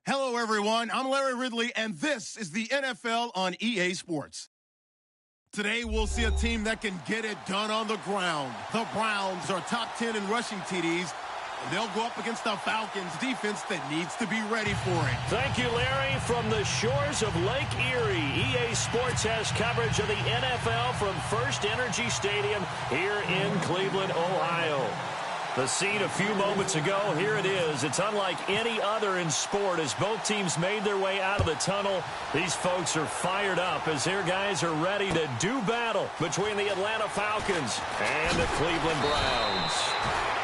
Hello, everyone. I'm Larry Ridley, and this is the NFL on EA Sports. Today, we'll see a team that can get it done on the ground. The Browns are top 10 in rushing TDs, and they'll go up against the Falcons defense that needs to be ready for it. Thank you, Larry. From the shores of Lake Erie, EA Sports has coverage of the NFL from First Energy Stadium here in Cleveland, Ohio. The scene a few moments ago, here it is. It's unlike any other in sport as both teams made their way out of the tunnel. These folks are fired up as their guys are ready to do battle between the Atlanta Falcons and the Cleveland Browns.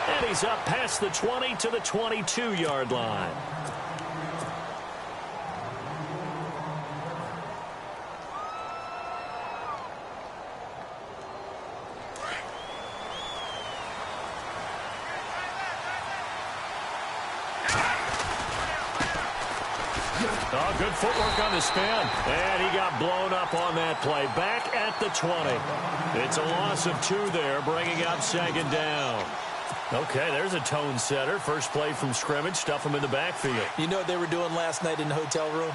And he's up past the 20 to the 22-yard line. Oh, good footwork on the spin. And he got blown up on that play. Back at the 20. It's a loss of 2 there, bringing up second down. Okay, there's a tone setter. First play from scrimmage. Stuff him in the backfield. You know what they were doing last night in the hotel room?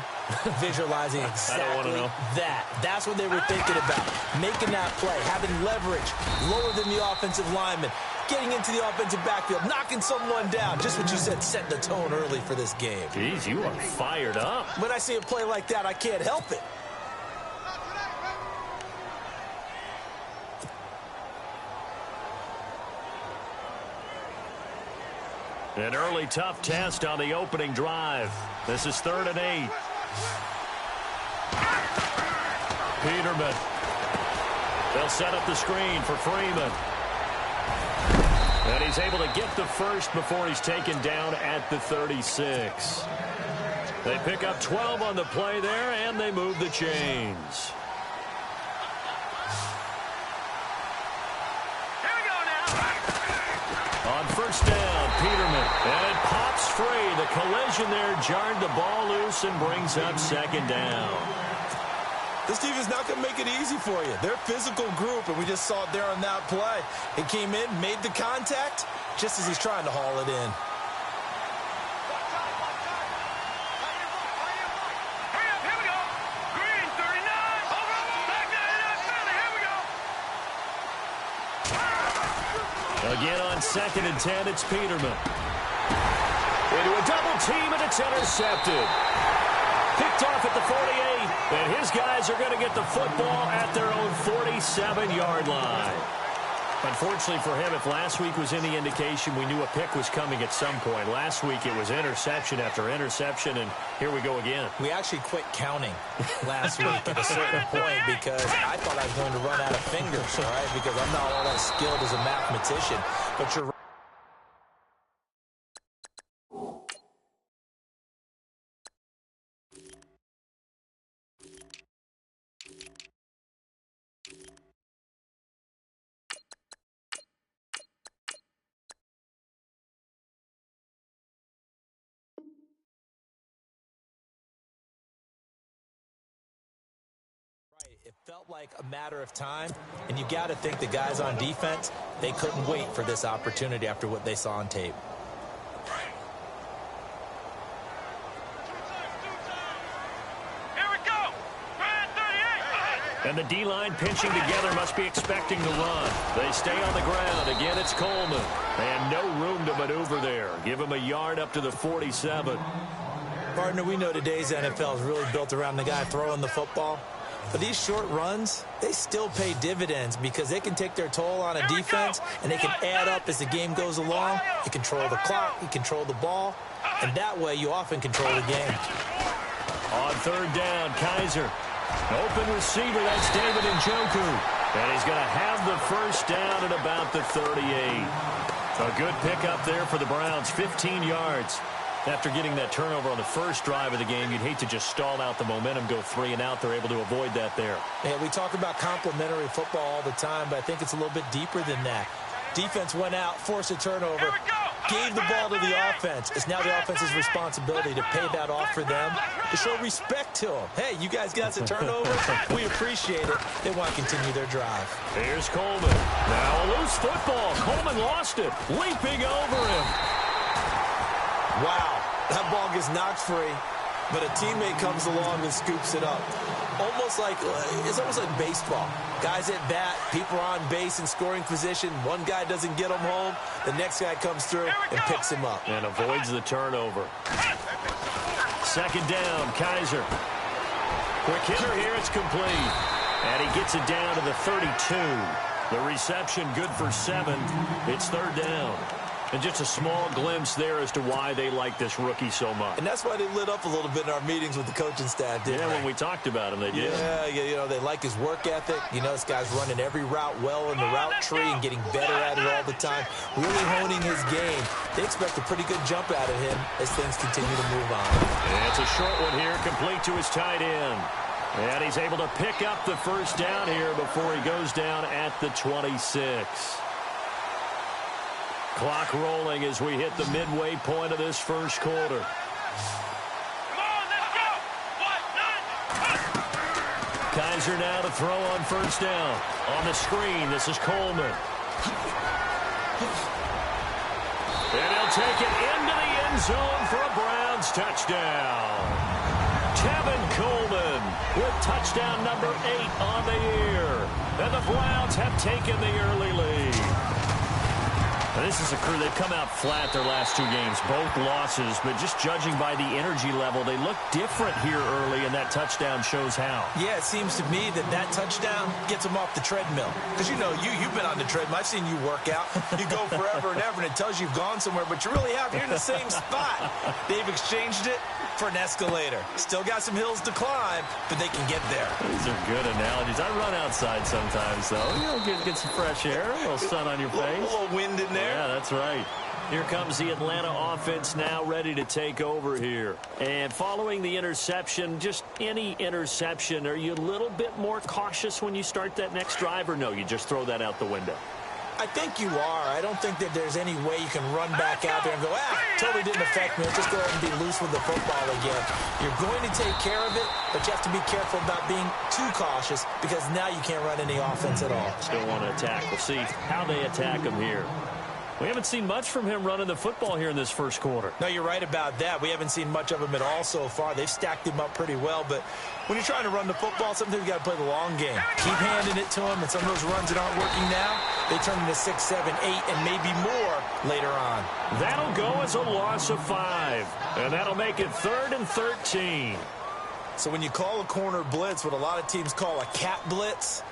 Visualizing exactly that. That's what they were thinking about. Making that play, having leverage, lower than the offensive lineman, getting into the offensive backfield, knocking someone down. Just what you said, set the tone early for this game. Jeez, you are fired up. When I see a play like that, I can't help it. An early tough test on the opening drive. This is 3rd and 8. Peterman. They'll set up the screen for Freeman. And he's able to get the first before he's taken down at the 36. They pick up 12 on the play there, and they move the chains. Here we go now. On first down, Peterman. And it pops free. The collision there jarred the ball loose and brings up second down. This team is not going to make it easy for you. They're a physical group, and we just saw it there on that play. He came in, made the contact, just as he's trying to haul it in. Here we go. Green, 39. Back there in that belly. Here we go. Again on 2nd and 10, it's Peterman. Into a double team, and it's intercepted. Picked off at the 48, and his guys are going to get the football at their own 47-yard line. Unfortunately for him, if last week was any indication, we knew a pick was coming at some point. Last week it was interception after interception, and here we go again. We actually quit counting last week at a certain point because I thought I was going to run out of fingers, all right, because I'm not all that skilled as a mathematician. But you're It felt like a matter of time, and you got to think the guys on defense, they couldn't wait for this opportunity after what they saw on tape. Here we go. Brand 38. And the D-line pinching together must be expecting the run. They stay on the ground. Again, it's Coleman. And no room to maneuver there. Give him a yard up to the 47. Partner, we know today's NFL is really built around the guy throwing the football. But these short runs, they still pay dividends because they can take their toll on a defense, and they can add up as the game goes along. You control the clock, you control the ball, and that way you often control the game. On 3rd down, Kaiser. Open receiver, that's David Njoku. And he's going to have the first down at about the 38. A good pickup there for the Browns, 15 yards. After getting that turnover on the first drive of the game, you'd hate to just stall out the momentum, go 3 and out. They're able to avoid that there. Yeah, we talk about complementary football all the time, but I think it's a little bit deeper than that. Defense went out, forced a turnover, gave the ball to the offense. It's now the offense's responsibility to pay that off for them, to show respect to them. Hey, you guys got some turnovers. We appreciate it. They want to continue their drive. Here's Coleman. Now a loose football. Coleman lost it, leaping over him. Wow, that ball gets knocked free. but a teammate comes along and scoops it up. It's almost like baseball. Guys at bat, people are on base in scoring position. One guy doesn't get him home. The next guy comes through and picks him up. And avoids the turnover. Second down, Kaiser. Quick hitter here, it's complete. And he gets it down to the 32. The reception good for 7. It's third down. And just a small glimpse there as to why they like this rookie so much. And that's why they lit up a little bit in our meetings with the coaching staff, didn't they? Yeah, when we talked about him, they did. Yeah, they like his work ethic. This guy's running every route well in the route tree and getting better at it all the time, really honing his game. They expect a pretty good jump out of him as things continue to move on. And it's a short one here, complete to his tight end. And he's able to pick up the first down here before he goes down at the 26. Clock rolling as we hit the midway point of this first quarter. Come on, let's go! Kaiser now to throw on first down. On the screen, this is Coleman. And he'll take it into the end zone for a Browns touchdown. Tevin Coleman with touchdown number 8 on the year. And the Browns have taken the early lead. Now, this is a crew, they've come out flat their last 2 games, both losses, but just judging by the energy level, they look different here early, and that touchdown shows how. Yeah, it seems to me that touchdown gets them off the treadmill. Because, you've been on the treadmill. I've seen you work out. You go forever and ever, and it tells you you've gone somewhere, but you really have. You're in the same spot. They've exchanged it for an escalator. Still got some hills to climb, but they can get there. These are good analogies. I run outside sometimes, though. Get some fresh air, a little sun on your face. A little wind in there. Yeah, that's right. Here comes the Atlanta offense now ready to take over here. And following the interception, just any interception, are you a little bit more cautious when you start that next drive, or no, you just throw that out the window? I think you are. I don't think that there's any way you can run back out there and go, totally didn't affect me. Let's just go ahead and be loose with the football again. You're going to take care of it, but you have to be careful about being too cautious because now you can't run any offense at all. Still want to attack. We'll see how they attack him here. We haven't seen much from him running the football here in this first quarter. No, you're right about that. We haven't seen much of him at all so far. They've stacked him up pretty well, but when you're trying to run the football, sometimes you got to play the long game. Keep handing it to him, and some of those runs that aren't working now, they turn into 6, 7, 8, and maybe more later on. That'll go as a loss of 5, and that'll make it 3rd and 13. So when you call a corner blitz, what a lot of teams call a cat blitz,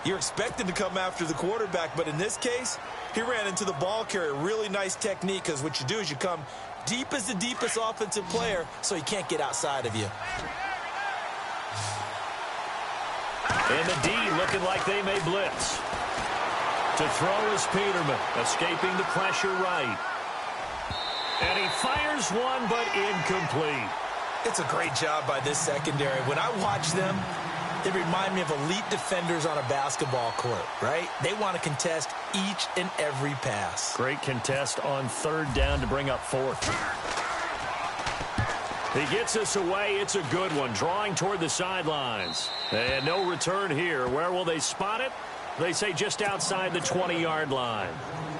you're expected to come after the quarterback, but in this case, he ran into the ball carrier. Really nice technique, because what you do is you come deep as the deepest offensive player so he can't get outside of you. And the D looking like they may blitz. To throw is Peterman, escaping the pressure right. And he fires one, but incomplete. It's a great job by this secondary. When I watch them, they remind me of elite defenders on a basketball court, right? They want to contest each and every pass. Great contest on 3rd down to bring up 4th. He gets us away. It's a good one. Drawing toward the sidelines. And no return here. Where will they spot it? They say just outside the 20-yard line.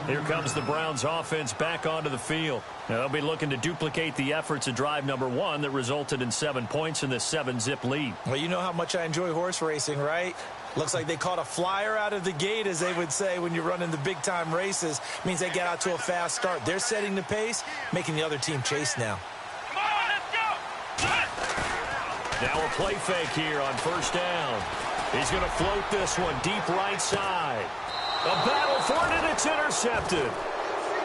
Here comes the Browns offense back onto the field. Now, they'll be looking to duplicate the efforts of drive number 1 that resulted in 7 points in this 7-zip lead. Well, you know how much I enjoy horse racing, right? Looks like they caught a flyer out of the gate, as they would say when you're running the big-time races. Means they get out to a fast start. They're setting the pace, making the other team chase now. Come on, let's go! Now a play fake here on first down. He's going to float this one deep right side. A battle for it, and it's intercepted.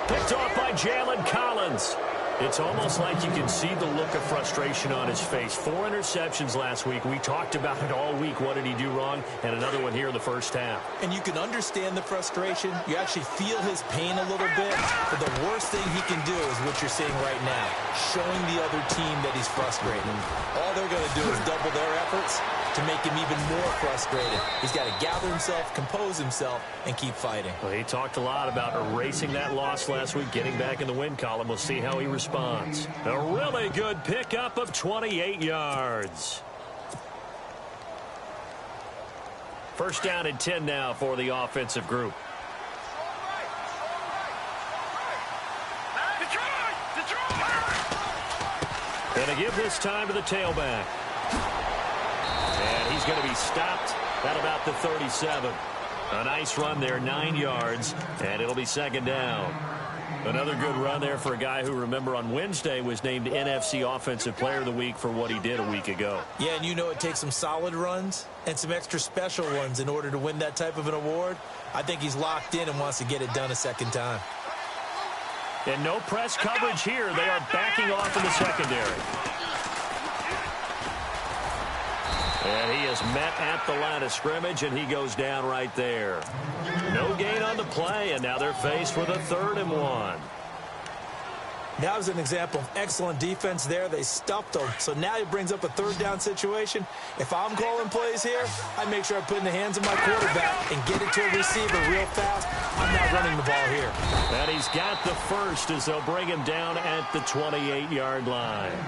Picked off by Jalen Collins. It's almost like you can see the look of frustration on his face. 4 interceptions last week. We talked about it all week. What did he do wrong? And another one here in the first half. And you can understand the frustration. You actually feel his pain a little bit. But the worst thing he can do is what you're seeing right now, showing the other team that he's frustrated. All they're going to do is double their efforts to make him even more frustrated. He's got to gather himself, compose himself, and keep fighting. Well, he talked a lot about erasing that loss last week, getting back in the win column. We'll see how he responds. A really good pickup of 28 yards. First down and 10 now for the offensive group. And to give this time to the tailback. And he's going to be stopped at about the 37. A nice run there, 9 yards, and it'll be second down. Another good run there for a guy who, remember, on Wednesday was named NFC Offensive Player of the Week for what he did a week ago. Yeah, and you know it takes some solid runs and some extra special ones in order to win that type of an award. I think he's locked in and wants to get it done a second time. And no press coverage here. They are backing off in the secondary. And he is met at the line of scrimmage, and he goes down right there. No gain on the play, and now they're faced with a 3rd and 1. That was an example of excellent defense there. They stuffed him. So now he brings up a 3rd down situation. If I'm calling plays here, I make sure I put it in the hands of my quarterback and get it to a receiver real fast. I'm not running the ball here. And he's got the first as they'll bring him down at the 28-yard line.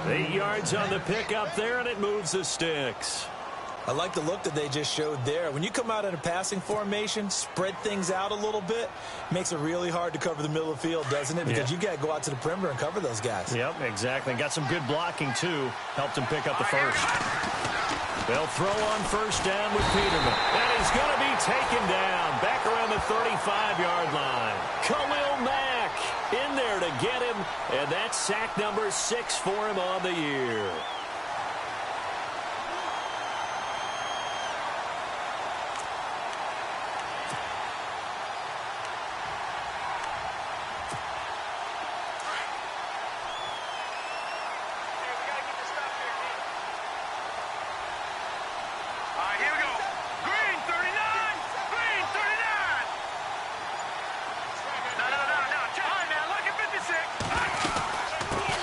8 yards on the pickup there, and it moves the sticks. I like the look that they just showed there. When you come out in a passing formation, spread things out a little bit, makes it really hard to cover the middle of the field, doesn't it? Because you got to go out to the perimeter and cover those guys. Yep, exactly. Got some good blocking, too. Helped him pick up the first. They'll throw on first down with Peterman. And he's going to be taken down back around the 35-yard line. Khalil Mack in there to get him, and that's sack number 6 for him on the year.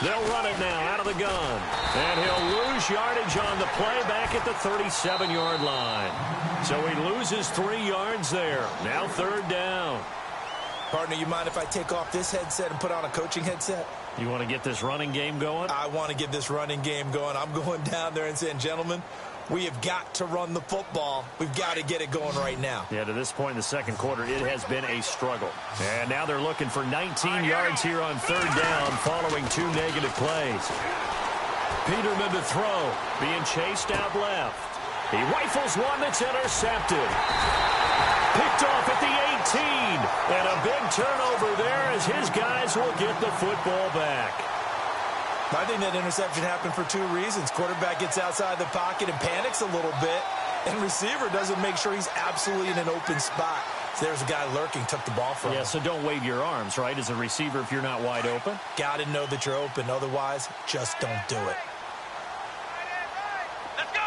They'll run it now out of the gun. And he'll lose yardage on the play back at the 37-yard line. So he loses 3 yards there. Now 3rd down. Partner, you mind if I take off this headset and put on a coaching headset? You want to get this running game going? I want to get this running game going. I'm going down there and saying, gentlemen, we have got to run the football. We've got to get it going right now. Yeah, to this point in the second quarter, it has been a struggle. And now they're looking for 19 yards here on 3rd down following 2 negative plays. Peterman to throw, being chased out left. He rifles one that's intercepted. Picked off at the 18. And a big turnover there as his guys will get the football back. I think that interception happened for 2 reasons. Quarterback gets outside the pocket and panics a little bit, and receiver doesn't make sure he's absolutely in an open spot. So there's a guy lurking, took the ball from him. Yeah, so don't wave your arms, right, as a receiver if you're not wide open. Got to know that you're open. Otherwise, just don't do it. Let's go!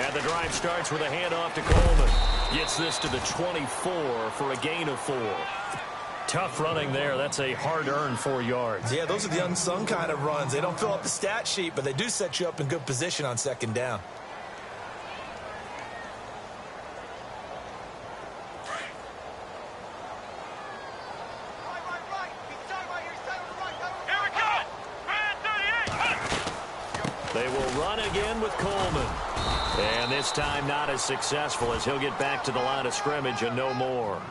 And the drive starts with a handoff to Coleman. Gets this to the 24 for a gain of 4. Tough running there. That's a hard-earned 4 yards. Yeah, those are the unsung kind of runs. They don't fill up the stat sheet, but they do set you up in good position on 2nd down. Here we go! Man 38! They will run again with Coleman. And this time not as successful as he'll get back to the line of scrimmage and no more.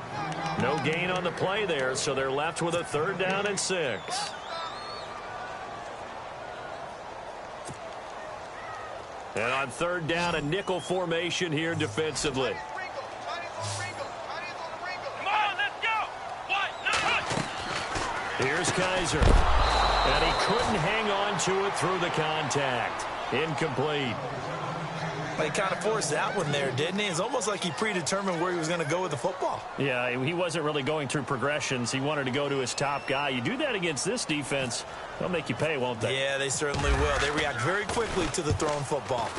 No gain on the play there, so they're left with a 3rd down and 6. And on 3rd down, a nickel formation here defensively. Come on, let's go! Here's Kaiser. And he couldn't hang on to it through the contact. Incomplete. But he kind of forced that one there, didn't he? It's almost like he predetermined where he was going to go with the football. Yeah, he wasn't really going through progressions. He wanted to go to his top guy. You do that against this defense, they'll make you pay, won't they? Yeah, they certainly will. They react very quickly to the thrown football.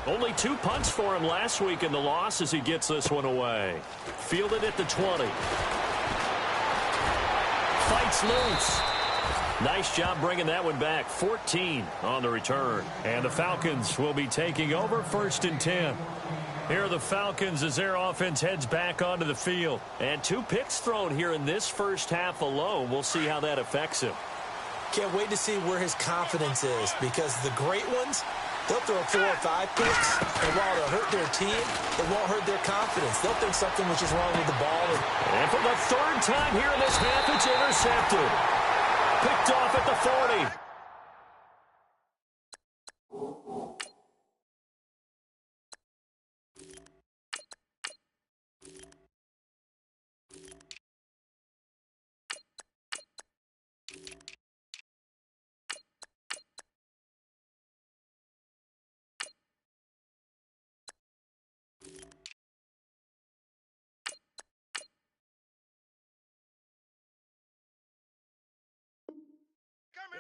Only 2 punts for him last week in the loss as he gets this one away. Fielded at the 20. Fights loose. Nice job bringing that one back. 14 on the return. And the Falcons will be taking over 1st and 10. Here are the Falcons as their offense heads back onto the field. And 2 picks thrown here in this first half alone. We'll see how that affects him. Can't wait to see where his confidence is, because the great ones, they'll throw 4 or 5 picks, and while it'll hurt their team, it won't hurt their confidence. They'll think something which is wrong with the ball. And for the 3rd time here in this half, it's intercepted. Picked off at the 40.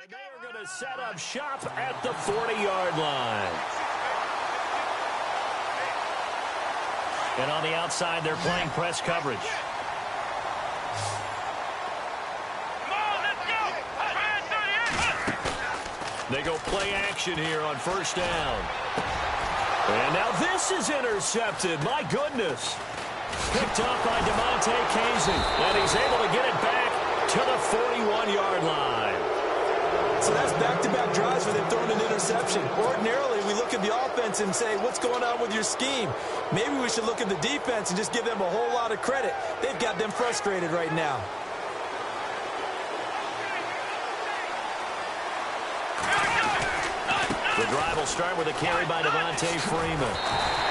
And they are going to set up shop at the 40-yard line. And on the outside, they're playing press coverage. They go play action here on first down. And now this is intercepted. My goodness. Picked up by DeMonte Casey. And he's able to get it back to the 41-yard line. So that's back-to-back drives where they've thrown an interception. Ordinarily, we look at the offense and say, what's going on with your scheme? Maybe we should look at the defense and just give them a whole lot of credit. They've got them frustrated right now. The drive will start with a carry by Devontae Freeman.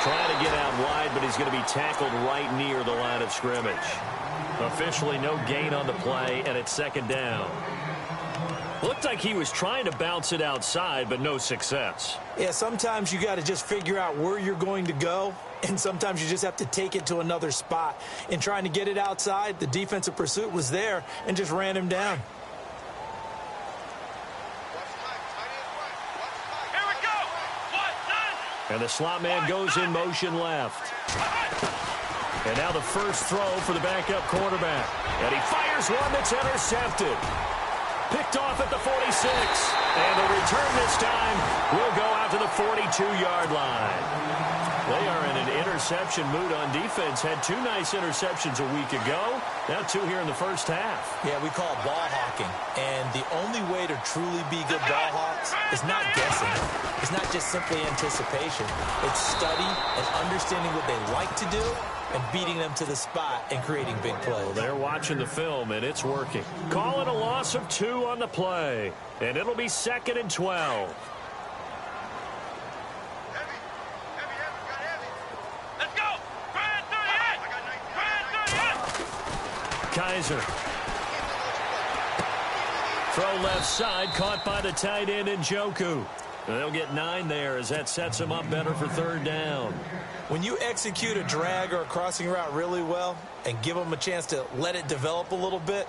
Trying to get out wide, but he's going to be tackled right near the line of scrimmage. Officially no gain on the play, and it's second down. Looked like he was trying to bounce it outside, but no success. Yeah, sometimes you got to just figure out where you're going to go, and sometimes you just have to take it to another spot. In trying to get it outside, the defensive pursuit was there and just ran him down. And the slot man goes in motion left. And now the first throw for the backup quarterback. And he fires one that's intercepted. Picked off at the 46. And the return this time will go out to the 42-yard line. They are in an interception mood on defense. Had two nice interceptions a week ago. Now two here in the first half. Yeah, we call it ball hawking. And the only way to truly be good ball hawks is not guessing. It's not just simply anticipation. It's study and understanding what they like to do and beating them to the spot and creating big plays. Well, they're watching the film, and it's working. Call it a loss of 2 on the play. And it'll be 2nd and 12. Kaiser. Throw left side, caught by the tight end Njoku. They'll get 9 there as that sets them up better for third down. When you execute a drag or a crossing route really well and give them a chance to let it develop a little bit,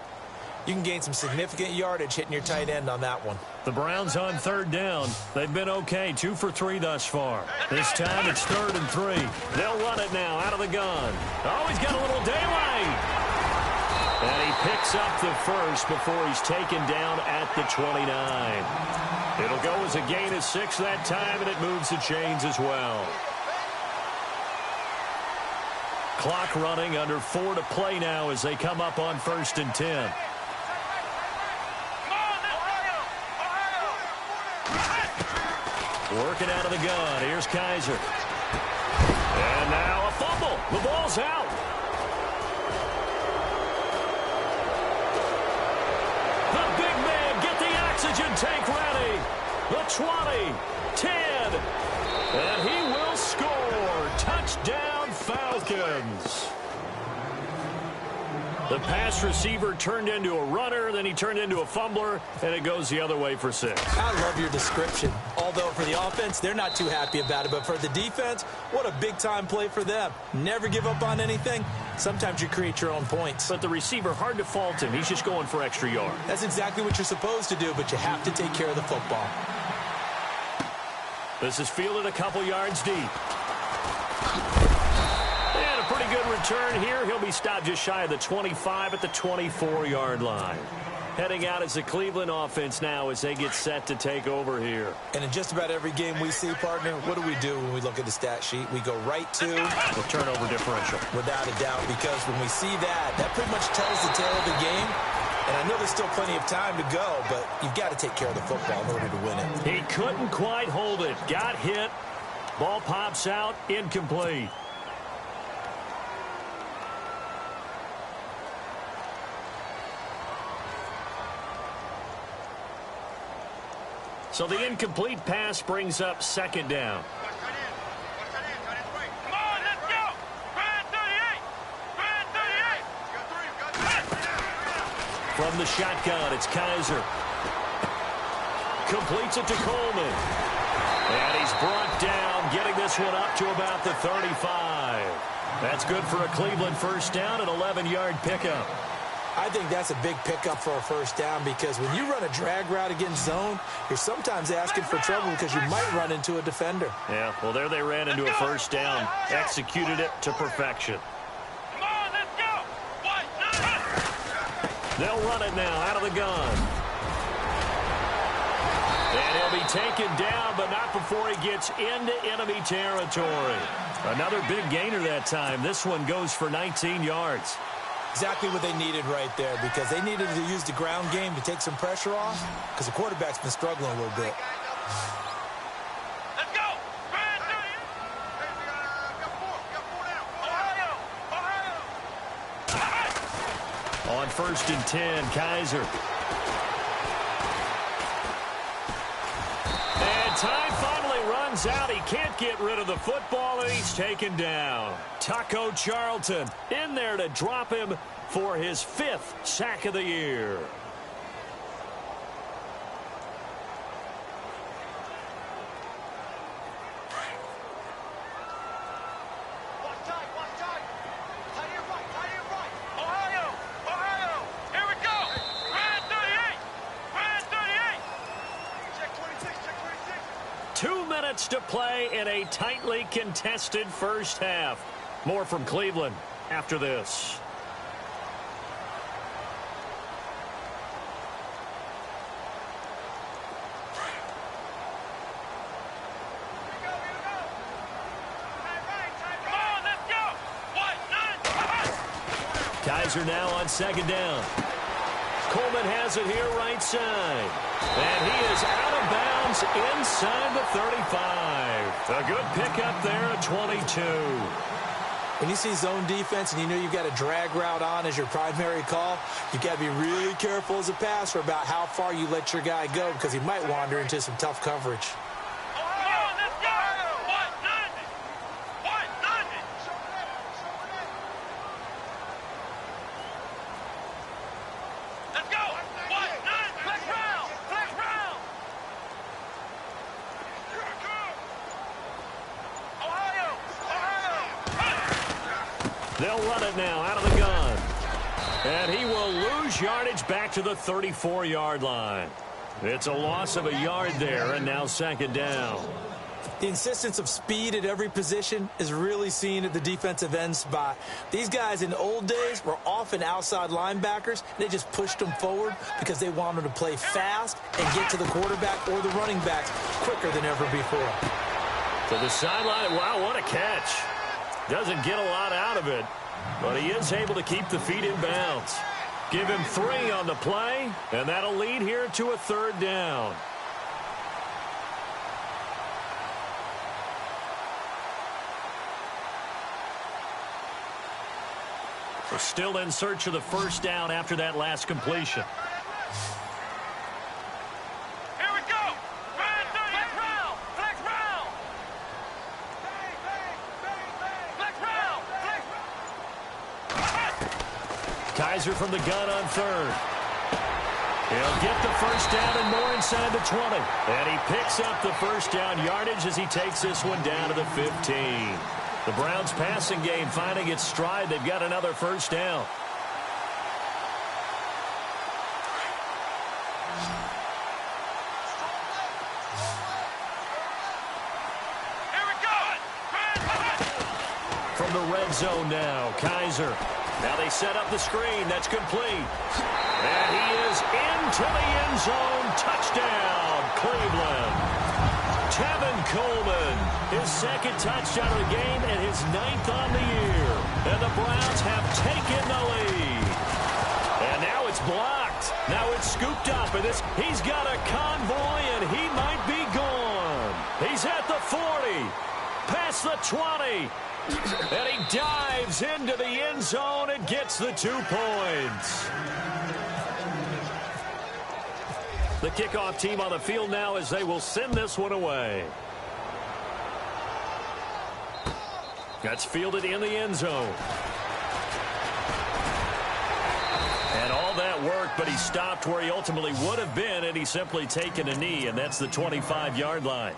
you can gain some significant yardage hitting your tight end on that one. The Browns on third down. They've been okay, 2 for 3 thus far. This time it's 3rd and 3. They'll run it now out of the gun. Oh, he's got a little daylight. And he picks up the first before he's taken down at the 29. It'll go as a gain of 6 that time, and it moves the chains as well. Clock running, under 4 to play now as they come up on 1st and 10. Working out of the gun. Here's Kaiser. And now a fumble. The ball's out. The big man, get the oxygen tank ready. The 20, 10, and he will score. Touchdown, Falcons. The pass receiver turned into a runner, then he turned into a fumbler, and it goes the other way for 6. I love your description. Although for the offense, they're not too happy about it. But for the defense, what a big-time play for them. Never give up on anything. Sometimes you create your own points. But the receiver, hard to fault him. He's just going for extra yards. That's exactly what you're supposed to do, but you have to take care of the football. This is fielded a couple yards deep. And a pretty good return here. He'll be stopped just shy of the 25 at the 24-yard line. Heading out as the Cleveland offense now as they get set to take over here. And in just about every game we see, partner, what do we do when we look at the stat sheet? We go right to the turnover differential. Without a doubt, because when we see that, that pretty much tells the tale of the game. And I know there's still plenty of time to go, but you've got to take care of the football in order to win it. He couldn't quite hold it. Got hit. Ball pops out. Incomplete. So the incomplete pass brings up 2nd down. From the shotgun, it's Kaiser. Completes it to Coleman. And he's brought down, getting this one up to about the 35. That's good for a Cleveland first down, an 11-yard pickup. I think that's a big pickup for a first down because when you run a drag route against zone, you're sometimes asking for trouble because you might run into a defender. Yeah, well, there they ran into a first down. Executed it to perfection. Come on, let's go. They'll run it now out of the gun. And he'll be taken down, but not before he gets into enemy territory. Another big gainer that time. This one goes for 19 yards. Exactly what they needed right there because they needed to use the ground game to take some pressure off because the quarterback's been struggling a little bit. Let's go. Ohio. On 1st and 10, Kaiser. And time finally runs out. He can't get rid of the football, and he's taken down. Taco Charlton in there to drop him for his 5th sack of the year. Ohio. Here we go. Red 38. Red 38. Check 26. Check 26. 2 minutes to play in a tightly contested first half. More from Cleveland after this. Kaiser now on 2nd down. Coleman has it here right side. And he is out of bounds inside the 35. A good pickup there at 22. When you see zone defense and you know you've got a drag route on as your primary call, you've got to be really careful as a passer about how far you let your guy go because he might wander into some tough coverage. They'll run it now out of the gun. And he will lose yardage back to the 34-yard line. It's a loss of a yard there, and now 2nd down. The insistence of speed at every position is really seen at the defensive end spot. These guys in the old days were often outside linebackers. They just pushed them forward because they wanted to play fast and get to the quarterback or the running backs quicker than ever before. To the sideline. Wow, what a catch. Doesn't get a lot out of it, but he is able to keep the feet in bounds. Give him 3 on the play, and that'll lead here to a 3rd down. We're still in search of the 1st down after that last completion. Kaiser from the gun on 3rd. He'll get the 1st down and more inside the 20. And he picks up the 1st down yardage as he takes this one down to the 15. The Browns passing game finding its stride. They've got another 1st down. Here we go. From the red zone now, Kaiser. Now they set up the screen. That's complete. And he is into the end zone. Touchdown, Cleveland. Tevin Coleman, his 2nd touchdown of the game and his 9th on the year. And the Browns have taken the lead. And now it's blocked. Now it's scooped up. And he's got a convoy, and he might be gone. He's at the 40, past the 20. And he dives into the end zone and gets the 2 points. The kickoff team on the field now as they will send this one away. That's fielded in the end zone. And all that work, but he stopped where he ultimately would have been, and he's simply taken a knee, and that's the 25-yard line.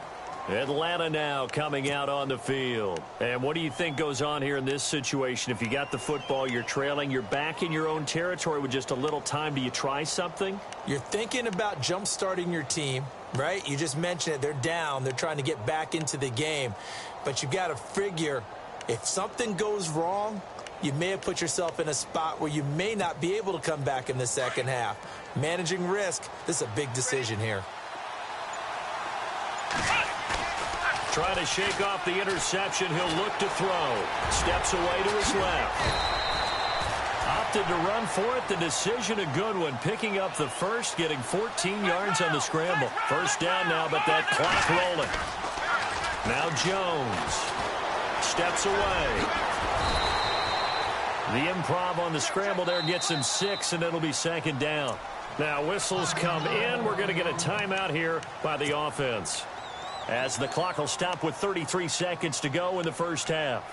Atlanta now coming out on the field. And what do you think goes on here in this situation? If you got the football, you're trailing, you're back in your own territory with just a little time. Do you try something? You're thinking about jump-starting your team, right? You just mentioned it. They're down. They're trying to get back into the game. But you've got to figure if something goes wrong, you may have put yourself in a spot where you may not be able to come back in the second half. Managing risk, this is a big decision here. Trying to shake off the interception. He'll look to throw. Steps away to his left. Opted to run for it. The decision a good one. Picking up the first, getting 14 yards on the scramble. First down now, but that clock rolling. Now Jones steps away. The improv on the scramble there gets him 6, and it'll be second down. Now whistles come in. We're going to get a timeout here by the offense, as the clock will stop with 33 seconds to go in the first half.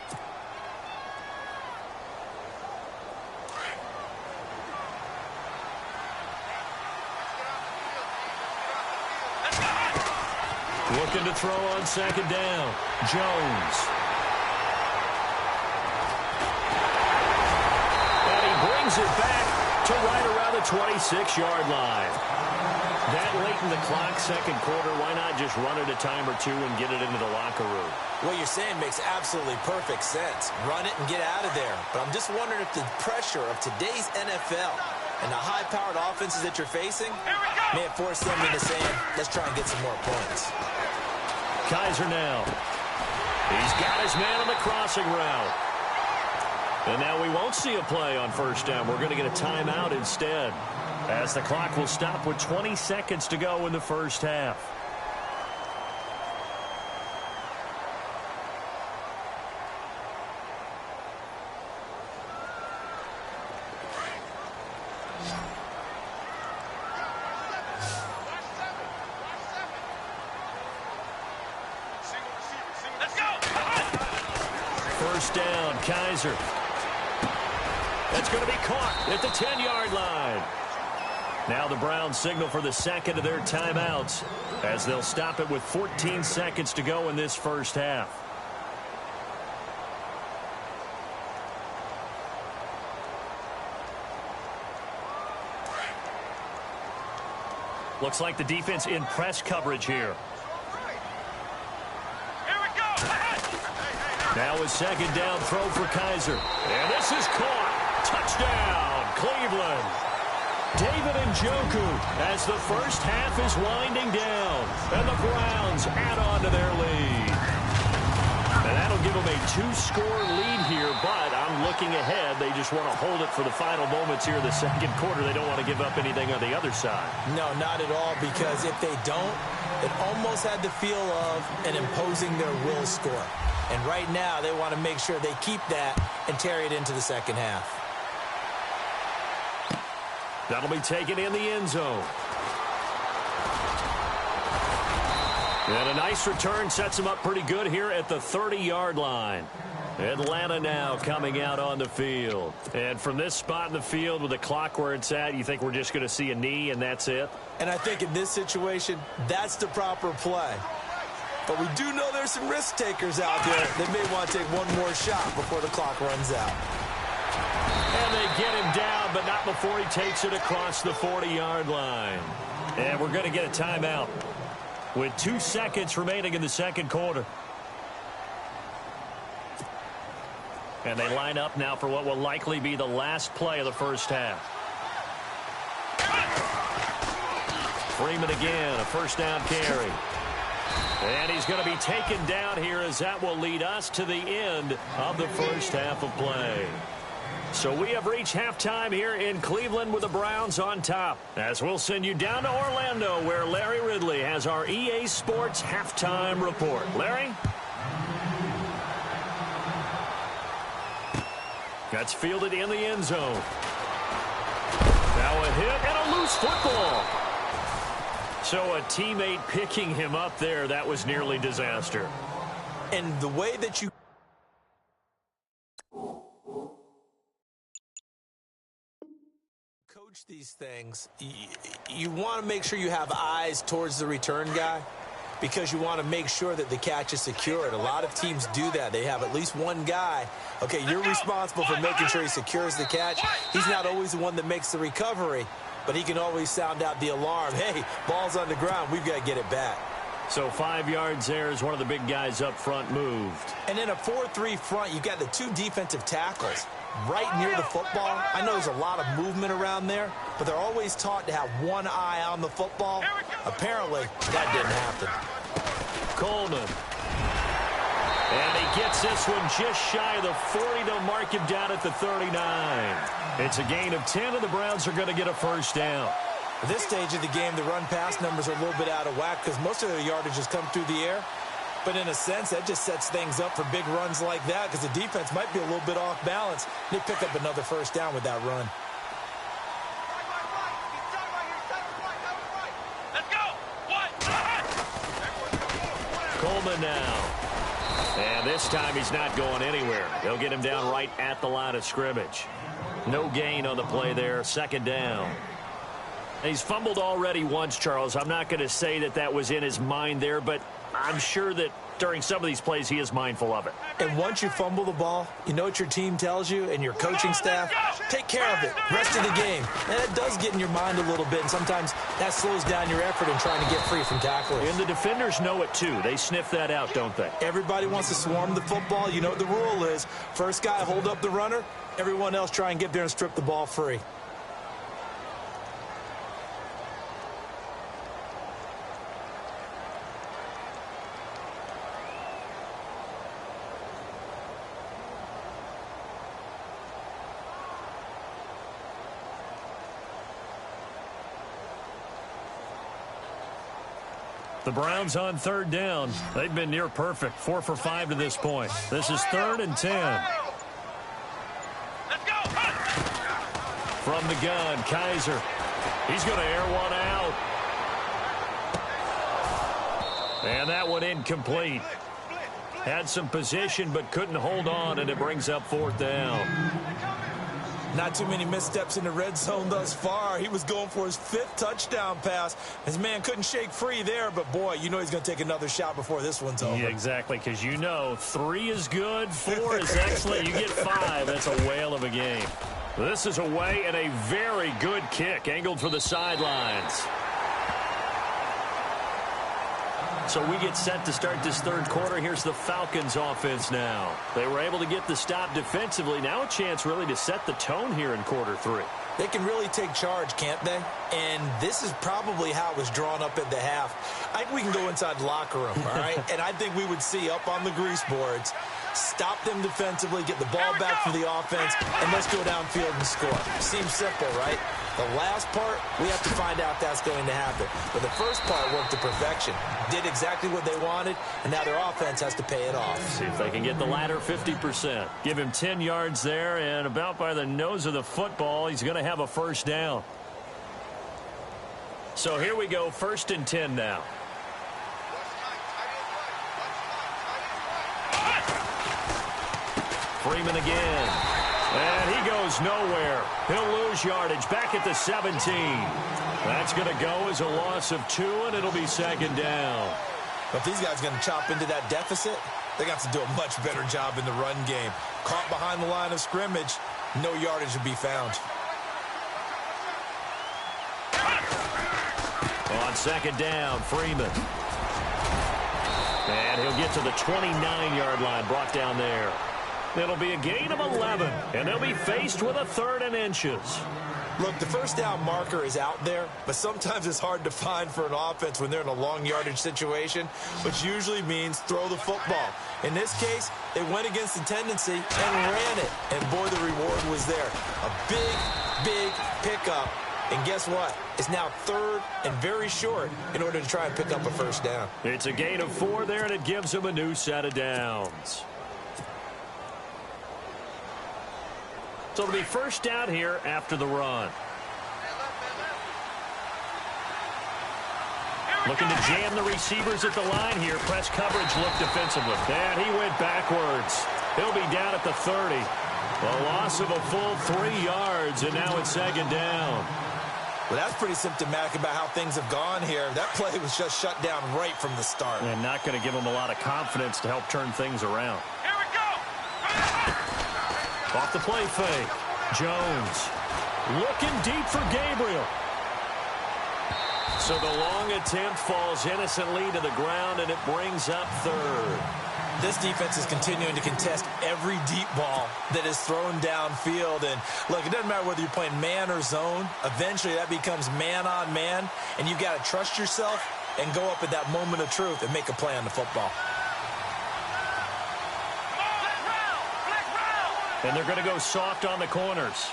Looking to throw on second down. Jones. And he brings it back to right around the 26-yard line. That late in the clock, second quarter, why not just run it a time or two and get it into the locker room? What you're saying makes absolutely perfect sense. Run it and get out of there. But I'm just wondering if the pressure of today's NFL and the high-powered offenses that you're facing may have forced them into saying, let's try and get some more points. Kaiser now. He's got his man on the crossing route. And now we won't see a play on first down. We're going to get a timeout instead, as the clock will stop with 20 seconds to go in the first half. First down, Kaiser. That's going to be caught at the 10-yard line. Now the Browns signal for the second of their timeouts, as they'll stop it with 14 seconds to go in this first half. Looks like the defense in press coverage here. Now a second down throw for Kaiser. And this is caught. Touchdown, Cleveland. David Njoku, as the first half is winding down. And the Browns add on to their lead. And that'll give them a 2-score lead here, but I'm looking ahead. They just want to hold it for the final moments here in the second quarter. They don't want to give up anything on the other side. No, not at all, because if they don't, it almost had the feel of an imposing their will score. And right now, they want to make sure they keep that and carry it into the second half. That'll be taken in the end zone. And a nice return sets them up pretty good here at the 30-yard line. Atlanta now coming out on the field. And from this spot in the field with the clock where it's at, you think we're just going to see a knee and that's it? And I think in this situation, that's the proper play. But we do know there's some risk takers out there that may want to take one more shot before the clock runs out. And they get him down, but not before he takes it across the 40-yard line. And we're going to get a timeout with 2 seconds remaining in the second quarter. And they line up now for what will likely be the last play of the first half. Freeman again, a first down carry. And he's going to be taken down here, as that will lead us to the end of the first half of play. So we have reached halftime here in Cleveland with the Browns on top, as we'll send you down to Orlando, where Larry Ridley has our EA Sports halftime report. Larry? That's fielded in the end zone. Now a hit and a loose football. So a teammate picking him up there, that was nearly disaster. And the way that you coach these things, you want to make sure you have eyes towards the return guy. because you want to make sure that the catch is secured. A lot of teams do that. They have at least one guy. Okay, you're responsible for making sure he secures the catch. He's not always the one that makes the recovery, but he can always sound out the alarm. Hey, ball's on the ground. We've got to get it back. So 5 yards there as one of the big guys up front moved. And in a 4-3 front, you've got the two defensive tackles right near the football. I know there's a lot of movement around there, but they're always taught to have one eye on the football. Apparently, that didn't happen. Coleman. And he gets this one just shy of the 40 to mark him down at the 39. It's a gain of 10, and the Browns are going to get a first down. At this stage of the game, the run-pass numbers are a little bit out of whack because most of their yardage has come through the air. But in a sense, that just sets things up for big runs like that because the defense might be a little bit off balance. They pick up another first down with that run. Let's go. Coleman now. And this time he's not going anywhere. They'll get him down right at the line of scrimmage. No gain on the play there. Second down. He's fumbled already once, Charles. I'm not going to say that that was in his mind there, but I'm sure that during some of these plays he is mindful of it. And once you fumble the ball, you know what your team tells you and your coaching staff? Take care of it. Rest of the game. And it does get in your mind a little bit, and sometimes that slows down your effort in trying to get free from tacklers. And the defenders know it too. They sniff that out, don't they? Everybody wants to swarm the football. You know what the rule is. First guy hold up the runner. Everyone else try and get there and strip the ball free. The Browns on third down. They've been near perfect. 4 for 5 to this point. This is 3rd and 10. Let's go. From the gun, Kaiser. He's going to air one out. And that one incomplete. Had some position but couldn't hold on, and it brings up 4th down. Not too many missteps in the red zone thus far. He was going for his 5th touchdown pass. His man couldn't shake free there, but boy, you know he's going to take another shot before this one's over. Yeah, exactly, because you know 3 is good, 4 is excellent. You get 5. That's a whale of a game. This is away and a very good kick, angled for the sidelines. So we get set to start this third quarter. Here's the Falcons offense now. They were able to get the stop defensively. Now a chance really to set the tone here in quarter 3. They can really take charge, can't they? And this is probably how it was drawn up at the half. I think we can go inside the locker room, all right? And I think we would see up on the grease boards, stop them defensively, get the ball back for the offense, and let's go downfield and score. Seems simple, right? The last part, we have to find out that's going to happen. But the first part worked to perfection. Did exactly what they wanted, and now their offense has to pay it off. See if they can get the latter 50%. Give him 10 yards there, and about by the nose of the football, he's going to have a first down. So here we go, 1st and 10 now. Freeman again. And he goes nowhere. He'll lose yardage back at the 17. That's going to go as a loss of 2, and it'll be 2nd down. But if these guys are going to chop into that deficit, they got to do a much better job in the run game. Caught behind the line of scrimmage, no yardage to be found. On 2nd down, Freeman. And he'll get to the 29-yard line, brought down there. It'll be a gain of 11, and they'll be faced with a 3rd and inches. Look, the first down marker is out there, but sometimes it's hard to find for an offense when they're in a long yardage situation, which usually means throw the football. In this case, they went against the tendency and ran it, and boy, the reward was there. A big, big pickup, and guess what? It's now 3rd and very short in order to try and pick up a first down. It's a gain of 4 there, and it gives them a new set of downs. So it'll be first down here after the run. Looking to jam the receivers at the line here. Press coverage look defensively. And he went backwards. He'll be down at the 30. A loss of a full 3 yards, and now it's 2nd down. Well, that's pretty symptomatic about how things have gone here. That play was just shut down right from the start. And not going to give them a lot of confidence to help turn things around. Here we go. Off the play fake. Jones looking deep for Gabriel. So the long attempt falls innocently to the ground, and it brings up third. This defense is continuing to contest every deep ball that is thrown downfield. And, look, it doesn't matter whether you're playing man or zone. Eventually, that becomes man-on-man, and you've got to trust yourself and go up at that moment of truth and make a play on the football. And they're going to go soft on the corners.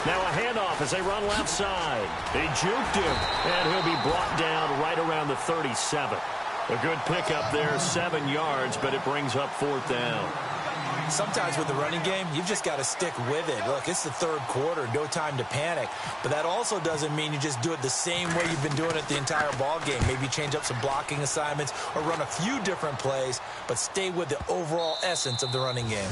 Now a handoff as they run left side. They juked him, and he'll be brought down right around the 37. A good pickup there, 7 yards, but it brings up 4th down. Sometimes with the running game, you've just got to stick with it. Look, it's the third quarter, no time to panic. But that also doesn't mean you just do it the same way you've been doing it the entire ball game. Maybe change up some blocking assignments or run a few different plays, but stay with the overall essence of the running game.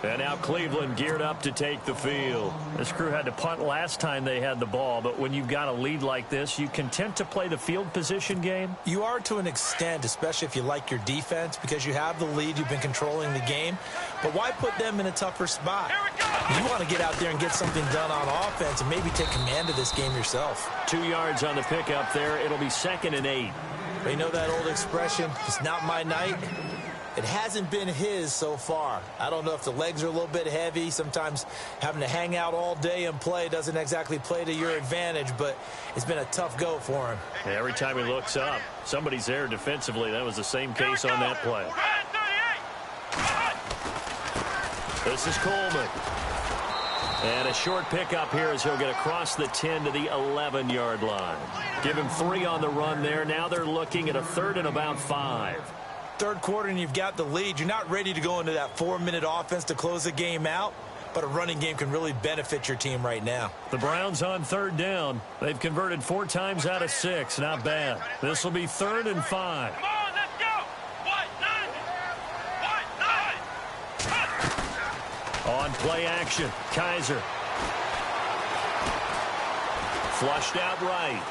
And now Cleveland geared up to take the field. This crew had to punt last time they had the ball, but when you've got a lead like this, you content to play the field position game? You are to an extent, especially if you like your defense, because you have the lead, you've been controlling the game. But why put them in a tougher spot? You want to get out there and get something done on offense and maybe take command of this game yourself. 2 yards on the pickup there. It'll be 2nd and 8. You know that old expression, it's not my night? It hasn't been his so far. I don't know if the legs are a little bit heavy. Sometimes having to hang out all day and play doesn't exactly play to your advantage, but it's been a tough go for him. Every time he looks up, somebody's there defensively. That was the same case on that play. This is Coleman. And a short pickup here as he'll get across the 10 to the 11-yard line. Give him 3 on the run there. Now they're looking at a 3rd and about 5. Third quarter and you've got the lead. You're not ready to go into that 4-minute offense to close the game out, but a running game can really benefit your team right now. The Browns on 3rd down. They've converted 4 times out of 6. Not bad. This will be 3rd and 5. Come on, let's go. On play action, Kaiser. Flushed out right.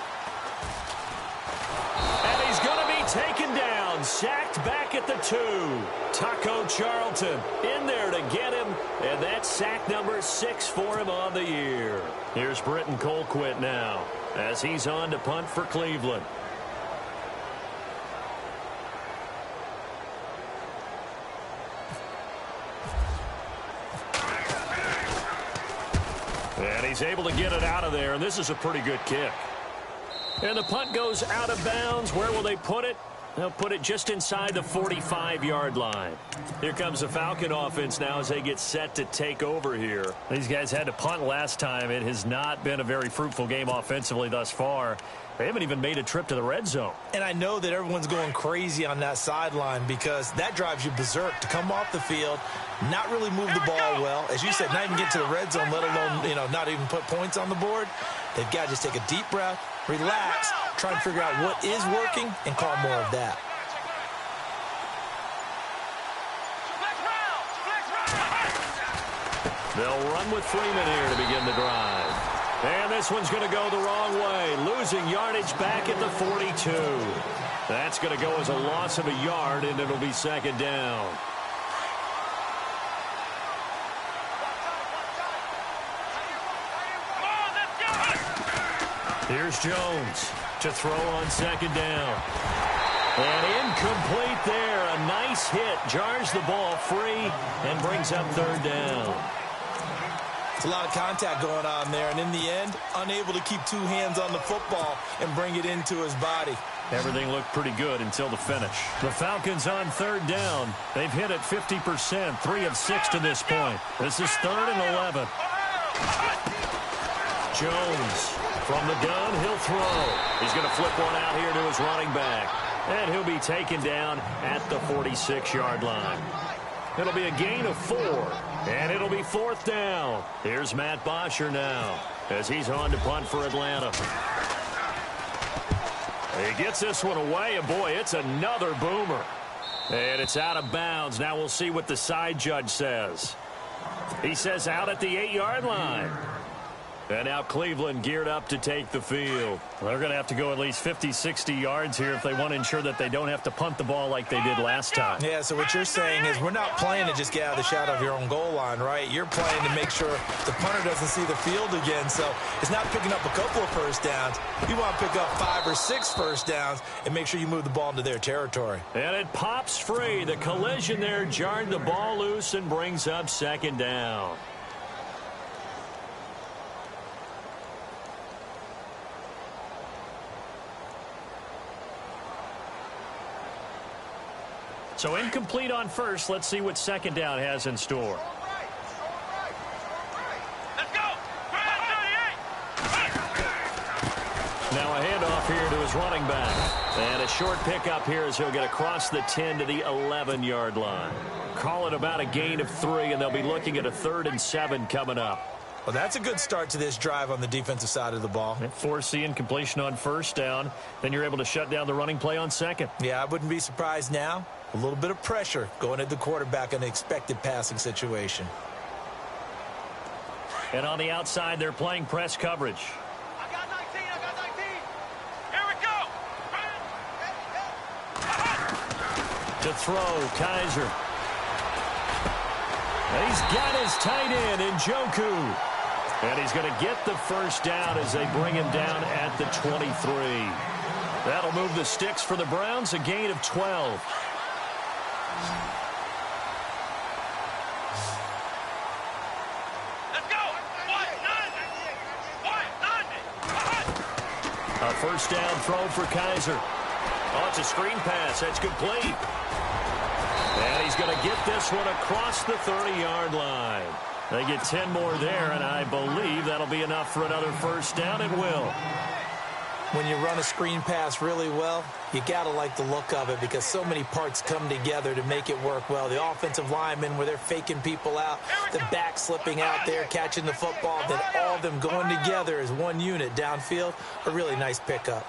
And he's going to be taken down. Sacked back at the 2. Taco Charlton in there to get him. And that's sack number 6 for him on the year. Here's Britton Colquitt now as he's on to punt for Cleveland. And he's able to get it out of there. And this is a pretty good kick. And the punt goes out of bounds. Where will they put it? They'll put it just inside the 45-yard line. Here comes the Falcon offense now as they get set to take over here. These guys had to punt last time. It has not been a very fruitful game offensively thus far. They haven't even made a trip to the red zone. And I know that everyone's going crazy on that sideline because that drives you berserk to come off the field, not really move the ball well. As you said, not even get to the red zone, let alone, not even put points on the board. They've got to just take a deep breath, relax, try and figure out what is working, and call more of that. They'll run with Freeman here to begin the drive. And this one's going to go the wrong way. Losing yardage back at the 42. That's going to go as a loss of a yard, and it'll be 2nd down. Here's Jones to throw on 2nd down. And incomplete there. A nice hit. Jars the ball free and brings up 3rd down. It's a lot of contact going on there, and in the end, unable to keep 2 hands on the football and bring it into his body. Everything looked pretty good until the finish. The Falcons on 3rd down. They've hit it 50%, 3 of 6 to this point. This is 3rd and 11. Jones from the gun, he'll throw. He's going to flip one out here to his running back. And he'll be taken down at the 46-yard line. It'll be a gain of 4. And it'll be 4th down. Here's Matt Bosher now as he's on to punt for Atlanta. He gets this one away, and boy, it's another boomer. And it's out of bounds. Now we'll see what the side judge says. He says out at the 8-yard line. And now Cleveland geared up to take the field. They're going to have to go at least 50, 60 yards here if they want to ensure that they don't have to punt the ball like they did last time. Yeah, so what you're saying is we're not playing to just get out of the shadow of your own goal line, right? You're playing to make sure the punter doesn't see the field again. So it's not picking up a couple of first downs. You want to pick up 5 or 6 first downs and make sure you move the ball into their territory. And it pops free. The collision there jarred the ball loose and brings up second down. So incomplete on first. Let's see what second down has in store. Let's go. Now a handoff here to his running back. And a short pickup here as he'll get across the 10 to the 11-yard line. Call it about a gain of 3, and they'll be looking at a 3rd and 7 coming up. Well, that's a good start to this drive on the defensive side of the ball. Force the incompletion on first down. Then you're able to shut down the running play on second. Yeah, I wouldn't be surprised now. A little bit of pressure going at the quarterback in an expected passing situation. And on the outside, they're playing press coverage. I got 19. I got 19. Here we go. To throw, Kaiser. He's got his tight end in Njoku. And he's going to get the first down as they bring him down at the 23. That'll move the sticks for the Browns, a gain of 12. Let's go. A first down throw for Kaiser. Oh, it's a screen pass. That's complete. And he's going to get this one across the 30-yard line. They get 10 more there, and I believe that'll be enough for another first down. It will. When you run a screen pass really well, you got to like the look of it because so many parts come together to make it work well. The offensive linemen where they're faking people out, the back slipping out there, catching the football, then all of them going together as one unit downfield. A really nice pickup.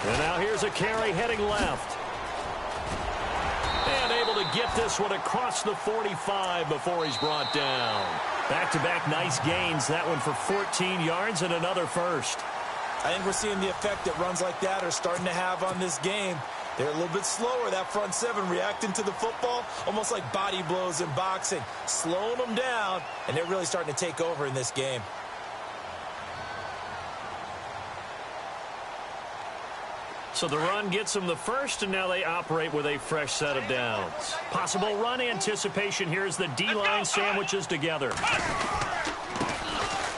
And now here's a carry heading left. And able to get this one across the 45 before he's brought down. Back-to-back nice gains. That one for 14 yards and another first. I think we're seeing the effect that runs like that are starting to have on this game. They're a little bit slower, that front seven, reacting to the football, almost like body blows in boxing, slowing them down, and they're really starting to take over in this game. So the run gets them the first, and now they operate with a fresh set of downs. Possible run anticipation here as the D-line sandwiches together.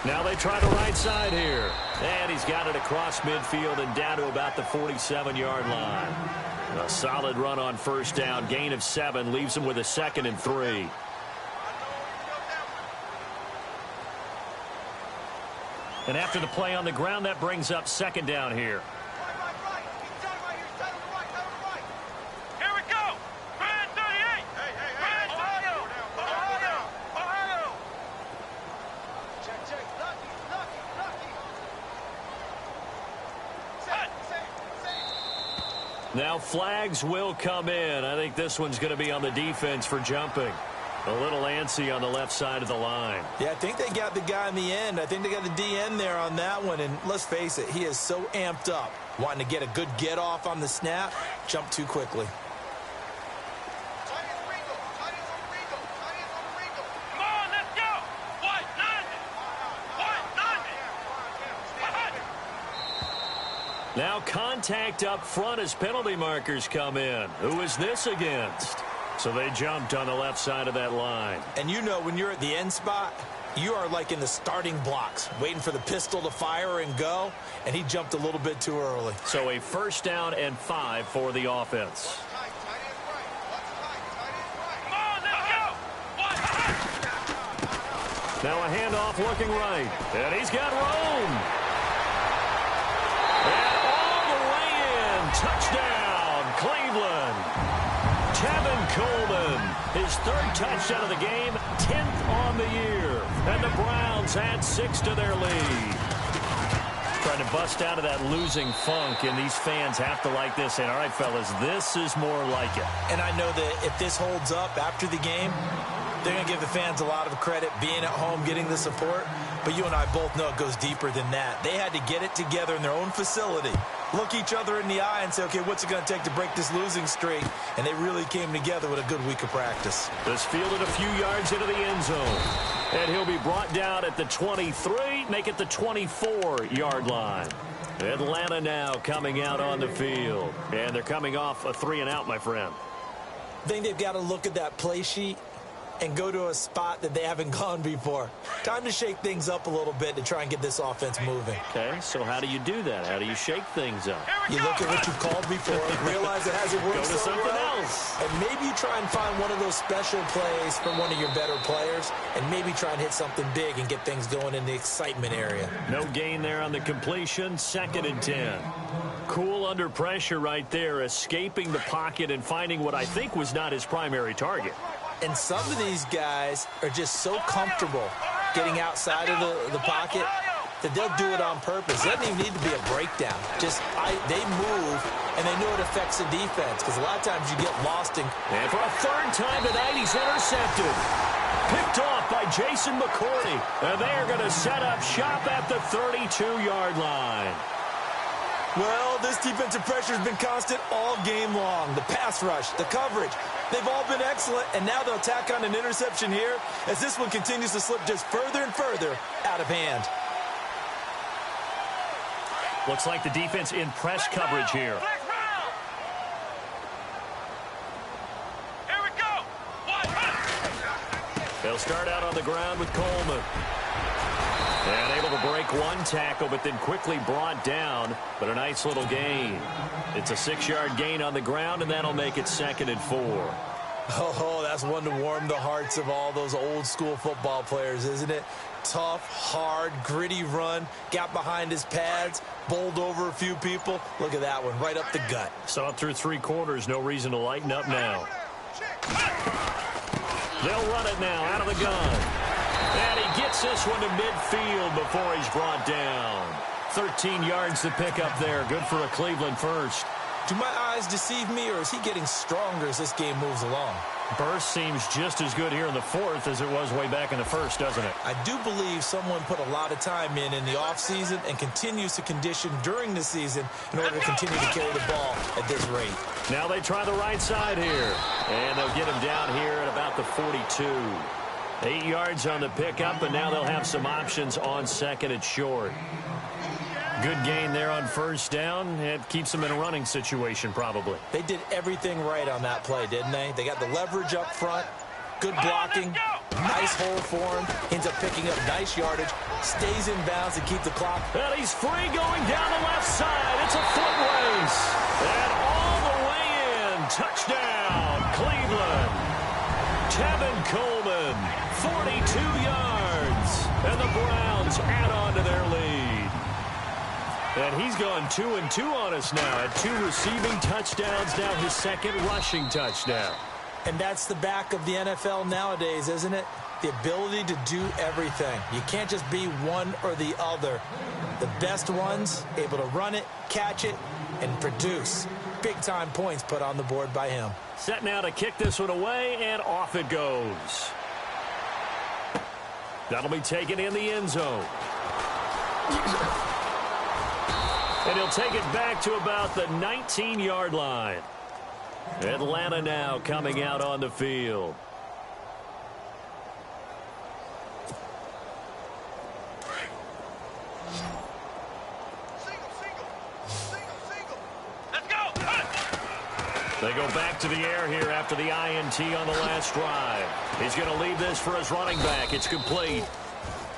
Now they try the right side here. And he's got it across midfield and down to about the 47-yard line. A solid run on first down. Gain of 7 leaves him with a 2nd and 3. And after the play on the ground, that brings up second down here. Now flags will come in. I think this one's going to be on the defense for jumping. A little antsy on the left side of the line. Yeah, I think they got the guy in the end. I think they got the DN there on that one. And let's face it, he is so amped up, wanting to get a good get off on the snap, jump too quickly. Now contact up front as penalty markers come in. Who is this against? So they jumped on the left side of that line. And you know when you're at the end spot, you are like in the starting blocks, waiting for the pistol to fire and go, and he jumped a little bit too early. So a first down and 5 for the offense. Now a handoff looking right. And he's got room. And all the way in. Touchdown, Cleveland. Tevin Coleman, his 3rd touchdown of the game, 10th on the year. And the Browns add 6 to their lead. Trying to bust out of that losing funk, and these fans have to like this. And all right, fellas, this is more like it. And I know that if this holds up after the game, they're going to give the fans a lot of credit being at home, getting the support. But you and I both know it goes deeper than that. They had to get it together in their own facility, look each other in the eye and say, okay, what's it going to take to break this losing streak? And they really came together with a good week of practice. This fielded a few yards into the end zone. And he'll be brought down at the 23, make it the 24-yard line. Atlanta now coming out on the field. And they're coming off a 3-and-out, my friend. I think they've got to look at that play sheet and go to a spot that they haven't gone before. Time to shake things up a little bit to try and get this offense moving. Okay, so how do you do that? How do you shake things up? You look at what you've called before, realize it hasn't worked Go to so something well, else. and maybe you try and find one of those special plays from one of your better players, and maybe try and hit something big and get things going in the excitement area. No gain there on the completion, 2nd and 10. Cool under pressure right there, escaping the pocket and finding what I think was not his primary target. And some of these guys are just so comfortable getting outside of the pocket that they'll do it on purpose. It doesn't even need to be a breakdown. They move, and they know it affects the defense, because a lot of times you get lost in. And for a 3rd time tonight, he's intercepted. Picked off by Jason McCourty. And they are going to set up shop at the 32-yard line. Well, this defensive pressure has been constant all game long. The pass rush, the coverage, they've all been excellent, and now they'll tack on an interception here as this one continues to slip just further and further out of hand. Looks like the defense in press coverage here. Here we go. They'll start out on the ground with Coleman. And able to break one tackle, but then quickly brought down. But a nice little gain. It's a 6-yard gain on the ground, and that'll make it 2nd and 4. Oh, that's one to warm the hearts of all those old-school football players, isn't it? Tough, hard, gritty run. Got behind his pads, bowled over a few people. Look at that one, right up the gut. Saw it through 3 quarters. No reason to lighten up now. They'll run it now out of the gun. And he gets this one to midfield before he's brought down. 13 yards to pick up there. Good for a Cleveland first. Do my eyes deceive me, or is he getting stronger as this game moves along? Burst seems just as good here in the 4th as it was way back in the 1st, doesn't it? I do believe someone put a lot of time in the offseason and continues to condition during the season in order to continue to carry the ball at this rate. Now they try the right side here. And they'll get him down here at about the 42. 8 yards on the pickup, and now they'll have some options on 2nd and short. Good gain there on 1st down. It keeps them in a running situation, probably. They did everything right on that play, didn't they? They got the leverage up front, good blocking, nice hole for him, ends up picking up nice yardage, stays in bounds to keep the clock. And he's free going down the left side. It's a foot race. And all the way in. Touchdown, Cleveland. Tevin Coleman, 42 yards. And the Browns add on to their lead. And he's gone 2-2 on us now at 2 receiving touchdowns, now his 2nd rushing touchdown. And that's the back of the NFL nowadays, isn't it? The ability to do everything. You can't just be one or the other. The best ones, able to run it, catch it, and produce. Big-time points put on the board by him. Set now to kick this one away, and off it goes. That'll be taken in the end zone. And he'll take it back to about the 19-yard line. Atlanta now coming out on the field. Let's go. They go back to the air here after the INT on the last drive. He's going to leave this for his running back. It's complete.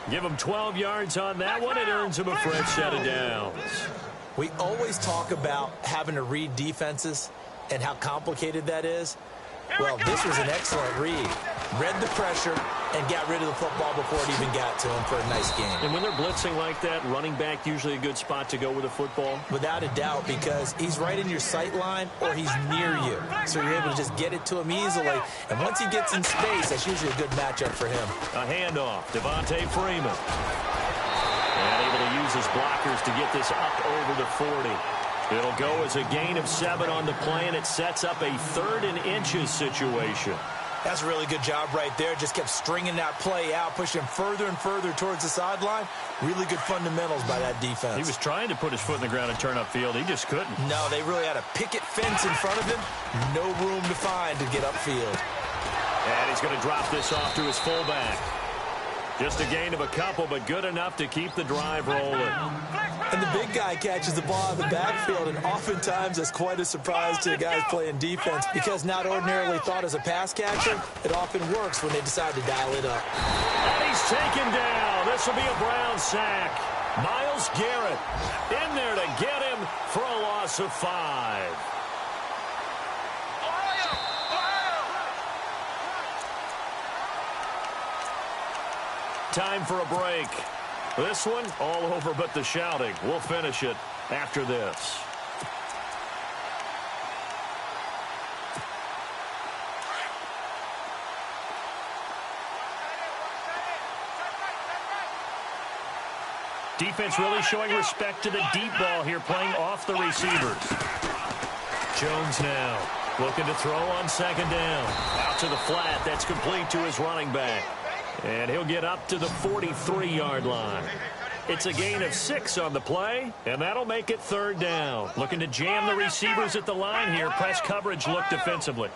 Give him 12 yards on that one. It earns him a fresh set of downs. We always talk about having to read defenses and how complicated that is. Well, this was an excellent read. Read the pressure and got rid of the football before it even got to him for a nice game. And when they're blitzing like that, running back usually a good spot to go with a football? Without a doubt, because he's right in your sight line or he's near you. So you're able to just get it to him easily. And once he gets in space, that's usually a good matchup for him. A handoff. Devontae Freeman. And able to use his blockers to get this up over the 40. It'll go as a gain of 7 on the play, and it sets up a 3rd and inches situation. That's a really good job right there. Just kept stringing that play out, pushing further and further towards the sideline. Really good fundamentals by that defense. He was trying to put his foot in the ground and turn upfield. He just couldn't. No, they really had a picket fence in front of him. No room to find to get upfield. And he's going to drop this off to his fullback. Just a gain of a couple, but good enough to keep the drive rolling. And the big guy catches the ball in the backfield, and oftentimes that's quite a surprise to the guys playing defense, because not ordinarily thought as a pass catcher, it often works when they decide to dial it up. And he's taken down. This will be a Brown sack. Myles Garrett in there to get him for a loss of 5. Time for a break. This one all over but the shouting. We'll finish it after this. Defense really showing respect to the deep ball here, playing off the receivers. Jones now looking to throw on 2nd down. Out to the flat. That's complete to his running back. And he'll get up to the 43-yard line. It's a gain of 6 on the play, and that'll make it 3rd down. Looking to jam the receivers at the line here. Press coverage look defensively.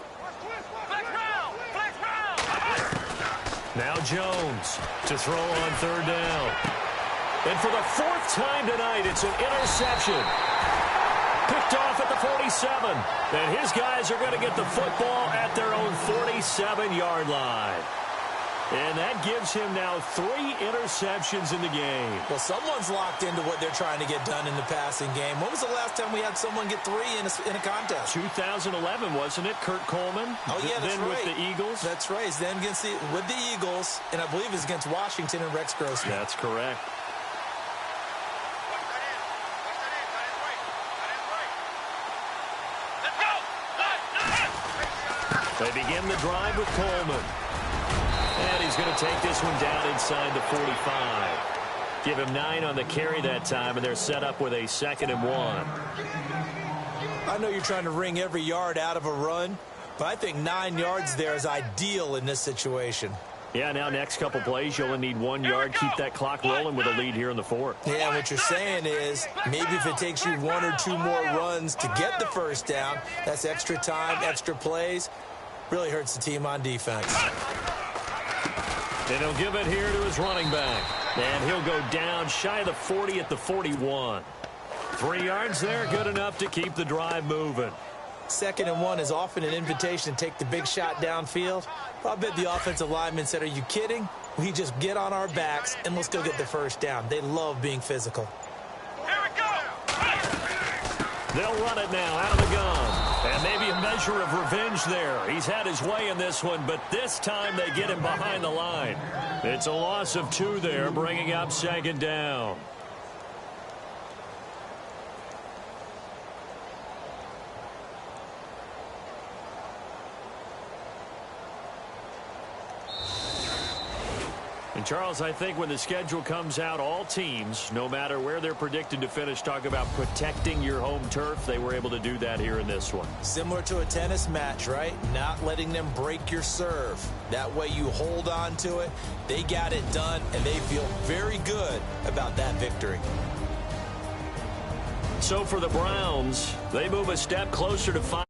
Now Jones to throw on 3rd down. And for the 4th time tonight, it's an interception. Picked off at the 47. And his guys are going to get the football at their own 47-yard line. And that gives him now 3 interceptions in the game. Well, someone's locked into what they're trying to get done in the passing game. When was the last time we had someone get 3 in a contest? 2011, wasn't it? Kurt Coleman. Oh, yeah, that's then right. with the Eagles. That's right. Then with the Eagles, and I believe it's against Washington and Rex Grossman. That's correct. They begin the drive with Coleman. And he's going to take this one down inside the 45. Give him 9 on the carry that time, and they're set up with a 2nd and 1. I know you're trying to wring every yard out of a run, but I think 9 yards there is ideal in this situation. Yeah, now next couple plays, you only need 1 yard. Keep that clock rolling with a lead here in the 4th. Yeah, what you're saying is maybe if it takes you 1 or 2 more runs to get the 1st down, that's extra time, extra plays. Really hurts the team on defense. And he'll give it here to his running back. And he'll go down shy of the 40 at the 41. 3 yards there, good enough to keep the drive moving. 2nd and 1 is often an invitation to take the big shot downfield. I bet the offensive lineman said, are you kidding? We just get on our backs and let's go get the 1st down. They love being physical. Here we go. They'll run it now out of the gun. And maybe a measure of revenge there. He's had his way in this one, but this time they get him behind the line. It's a loss of 2 there, bringing up 2nd down. And, Charles, I think when the schedule comes out, all teams, no matter where they're predicted to finish, talk about protecting your home turf. They were able to do that here in this one. Similar to a tennis match, right? Not letting them break your serve. That way you hold on to it. They got it done, and they feel very good about that victory. So for the Browns, they move a step closer to 5.